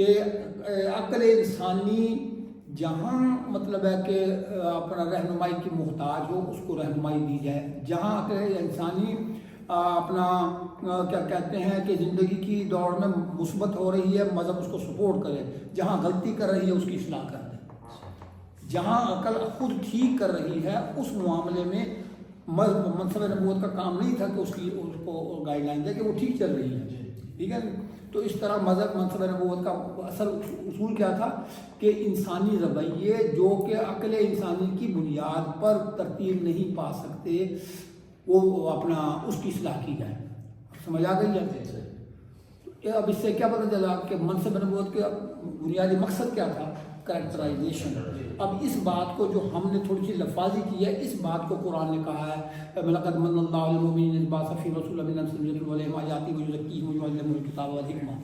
کہ عقل انسانی جہاں مطلب ہے کہ اپنا رہنمائی کی محتاج ہو اس کو رہنمائی دی جائے، جہاں عقل انسانی اپنا کیا کہتے ہیں کہ زندگی کی دوڑ میں مثبت ہو رہی ہے، مذہب اس کو سپورٹ کرے، جہاں غلطی کر رہی ہے اس کی اصلاح کر دے، جہاں عقل خود ٹھیک کر رہی ہے اس معاملے میں منصب نبوت کا کام نہیں تھا کہ اس کو گائیڈ لائن دے کہ وہ ٹھیک چل رہی ہے، ٹھیک ہے۔ تو اس طرح مذہب منصب نبوت کا اصل اصول کیا تھا کہ انسانی رویے جو کہ عقل انسانی کی بنیاد پر ترتیب نہیں پا سکتے وہ اپنا اس کی اصلاح کی جائے۔ سمجھ آ گئی ہے؟ اب اس سے کیا پتہ چلا کہ منصب نبوت کا بنیادی مقصد کیا تھا؟ کریکٹرائزیشن۔ اب اس بات کو جو ہم نے تھوڑی سی لفاظی کی ہے، اس بات کو قرآن نے کہا ہے وَلَقَدْ مَنَّ اللَّهُ عَلَى الْمُؤْمِنِينَ إِذْ بَعَثَ فِيهِمْ رَسُولًا مِنْ أَنفُسِهِمْ يَتْلُو عَلَيْهِمْ آيَاتِهِ وَيُزَكِّيهِمْ وَيُعَلِّمُهُمُ الْكِتَابَ وَالْحِكْمَةَ۔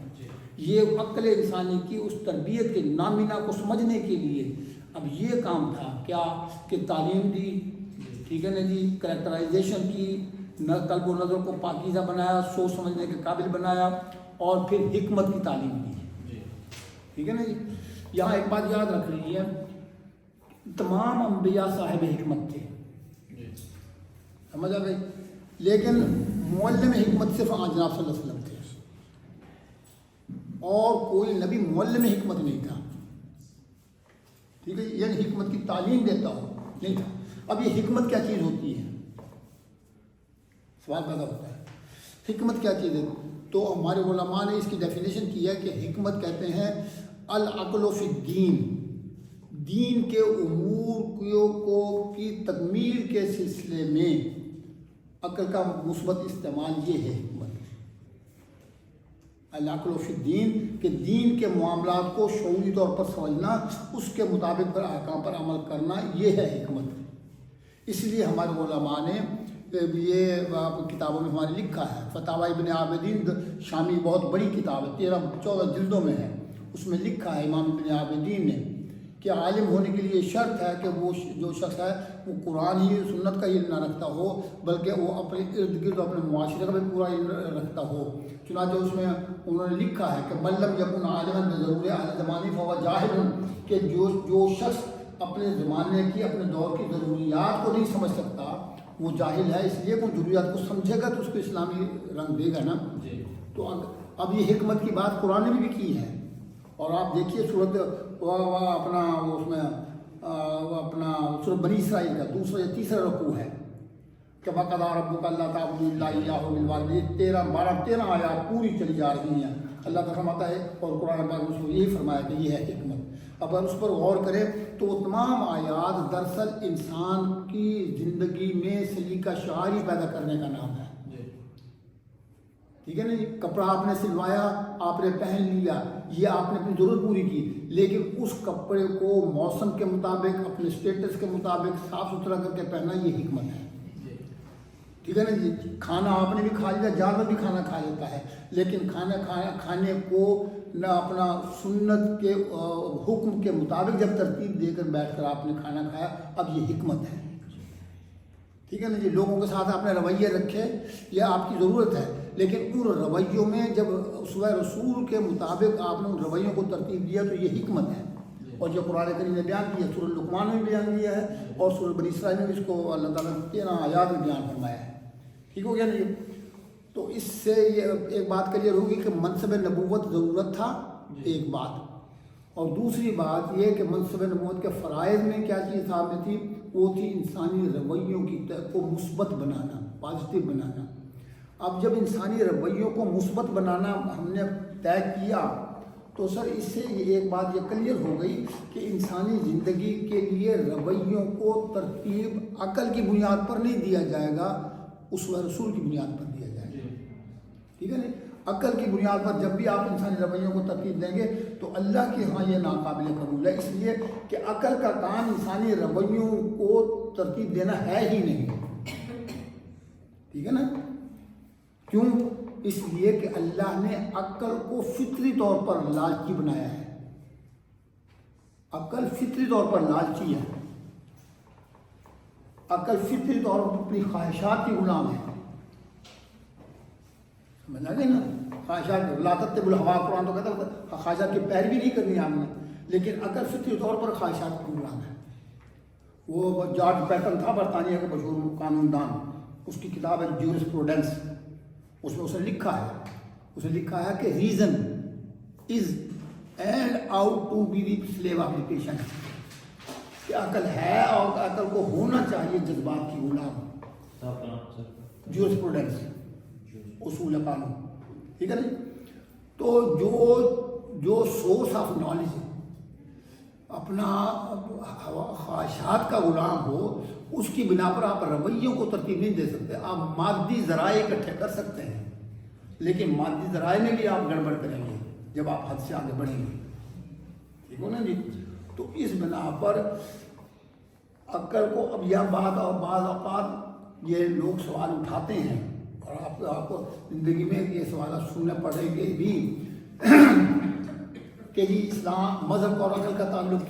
یہ عقل انسانی کی اس تربیت کے نامینہ کو سمجھنے کے لیے اب یہ کام تھا کیا کہ تعلیم دی، ٹھیک ہے نا جی، کریکٹرائزیشن کی، قلب و نظر کو پاکیزہ بنایا، سوچ سمجھنے کے قابل بنایا، اور پھر حکمت کی تعلیم دی، ٹھیک ہے نا جی۔ یہاں ایک بات یاد رکھ رہی ہے، تمام انبیاء صاحب حکمت تھے، سمجھ آ گئی، لیکن معلم حکمت صرف جناب صلی اللہ علیہ وسلم تھے، اور کوئی نبی معلم حکمت نہیں تھا، ٹھیک ہے، یعنی حکمت کی تعلیم دیتا ہو نہیں تھا۔ اب یہ حکمت کیا چیز ہوتی ہے؟ سوال پیدا ہوتا ہے، حکمت کیا چیز ہے؟ تو ہمارے علماء نے اس کی ڈیفینیشن کی ہے کہ حکمت کہتے ہیں العقل فی الدین، دین کے امور کی تکمیل کے سلسلے میں عقل کا مثبت استعمال، یہ ہے حکمت۔ العقل فی الدین کہ دین کے معاملات کو شعوری طور پر سمجھنا، اس کے مطابق پر احکام پر عمل کرنا، یہ ہے حکمت۔ اس لیے ہمارے علماء نے یہ کتابوں میں ہمارے لکھا ہے، فتاوی ابن عابدین شامی بہت بڑی کتاب ہے، 13-14 جلدوں میں ہے، اس میں لکھا ہے امام ابن عابدین نے کہ عالم ہونے کے لیے شرط ہے کہ وہ جو شخص ہے وہ قرآن ہی سنت کا علم نہ رکھتا ہو، بلکہ وہ اپنے ارد گرد اپنے معاشرے کا بھی پورا علم رکھتا ہو۔ چنانچہ اس میں انہوں نے لکھا ہے کہ من لم یکن عالما بضرورۃ اہل زمانہ فہو جاہل، کہ جو شخص اپنے زمانے کی، اپنے دور کی ضروریات کو نہیں سمجھ سکتا وہ جاہل ہے، اس لیے کوئی ضروریات کو سمجھے گا تو اس کو اسلامی رنگ دے گا نا۔ تو اب یہ حکمت کی بات قرآن نے بھی کی ہے، اور آپ دیکھیے سورت اپنا اس میں اپنا سورت بنی اسرائیل کا دوسرا یا تیسرا رکوع ہے کہ وَقَضَىٰ رَبُّكَ أَلَّا تَعْبُدُوا إِلَّا إِيَّاهُ وَبِالْوَالِدَيْنِ 13 آیات پوری چلی جا رہی ہیں، اللہ تعالیٰ فرماتا ہے، اور قرآن پاک میں یہی فرمایا کہ یہ ہے حکمت۔ اب اگر اس پر غور کریں تو وہ تمام آیات دراصل انسان کی زندگی میں سلیقہ شعاری پیدا کرنے کا نام ہے، ٹھیک ہے نا جی۔ کپڑا آپ نے سلوایا، آپ نے پہن لیا، یہ آپ نے اپنی ضرورت پوری کی، لیکن اس کپڑے کو موسم کے مطابق، اپنے اسٹیٹس کے مطابق صاف ستھرا کر کے پہننا، یہ حکمت ہے، ٹھیک ہے نا جی۔ کھانا آپ نے بھی کھا لیا، جانور بھی کھانا کھا لیتا ہے، لیکن کھانے کو نہ اپنا سنت کے حکم کے مطابق جب ترتیب دے کر بیٹھ کر آپ نے کھانا کھایا، اب یہ حکمت ہے، ٹھیک ہے نا جی۔ لوگوں کے ساتھ آپ نے رویے رکھے، یہ آپ کی ضرورت ہے، لیکن ان رویوں میں جب اسوہ رسول کے مطابق آپ نے ان رویوں کو ترتیب دیا تو یہ حکمت ہے، اور جو قرآن کریم نے بیان کیا، سورۃ لقمان میں بیان کیا ہے، اور سورۃ بنی اسرائیل میں بھی اس کو اللہ تعالیٰ نے 13 آیات میں بیان فرمایا ہے، ٹھیک ہو گیا نا جی۔ تو اس سے یہ ایک بات کلیئر ہوگی کہ منصب نبوت ضرورت تھا، ایک بات، اور دوسری بات یہ کہ منصب نبوت کے فرائض میں کیا چیز ثابت تھی، وہ تھی انسانی رویوں کو مثبت بنانا، پازیٹیو بنانا۔ اب جب انسانی رویوں کو مثبت بنانا ہم نے طے کیا تو سر اس سے ایک بات یہ کلیئر ہو گئی کہ انسانی زندگی کے لیے رویوں کو ترتیب عقل کی بنیاد پر نہیں دیا جائے گا، اسوہ رسول کی بنیاد پر دیا جائے گا، ٹھیک ہے نا۔ عقل کی بنیاد پر جب بھی آپ انسانی رویوں کو ترتیب دیں گے تو اللہ کے ہاں یہ ناقابل قبول ہے، اس لیے کہ عقل کا کام انسانی رویوں کو ترتیب دینا ہے ہی نہیں، ٹھیک ہے نا۔ کیوں؟ اس لیے کہ اللہ نے عقل کو فطری طور پر لالچی بنایا ہے، عقل فطری طور پر لالچی ہے، عقل فطری طور پر اپنی خواہشات کی غلام ہے، سمجھ آ گئی نا. خواہشات لا تتبعوا الہوا، قرآن تو کہتا ہے خواہشات کی پیروی نہیں کرنی آپ نے، لیکن اگر فطری طور پر خواہشات کو مراد ہے. وہ جارج پیٹن تھا برطانیہ کا مشہور قانون دان، اس کی کتاب ہے جیورسپروڈنس، اس میں اسے لکھا ہے کہ reason is and ought to be the slave of the patient, کہ عقل ہے اور عقل کو ہونا چاہیے جذبات کی غلام. جیورسپروڈنس اصول قانون، ٹھیک ہے نا. تو جو سورس آف نالج اپنا خواہشات کا غلام ہو، اس کی بنا پر آپ رویوں کو ترتیب نہیں دے سکتے. آپ مادی ذرائع اکٹھے کر سکتے ہیں، لیکن مادی ذرائع میں بھی آپ گڑبڑ کریں گے جب آپ حد سے آگے بڑھیں گے. ٹھیک ہو نا جی. تو اس بنا پر عقل کو اب یہ بات، اور بعض اوقات یہ لوگ سوال اٹھاتے ہیں اور آپ کو زندگی میں یہ سوالات سننے پڑیں گے بھی کہ جی اسلام مذہب اور عقل کا تعلق کیا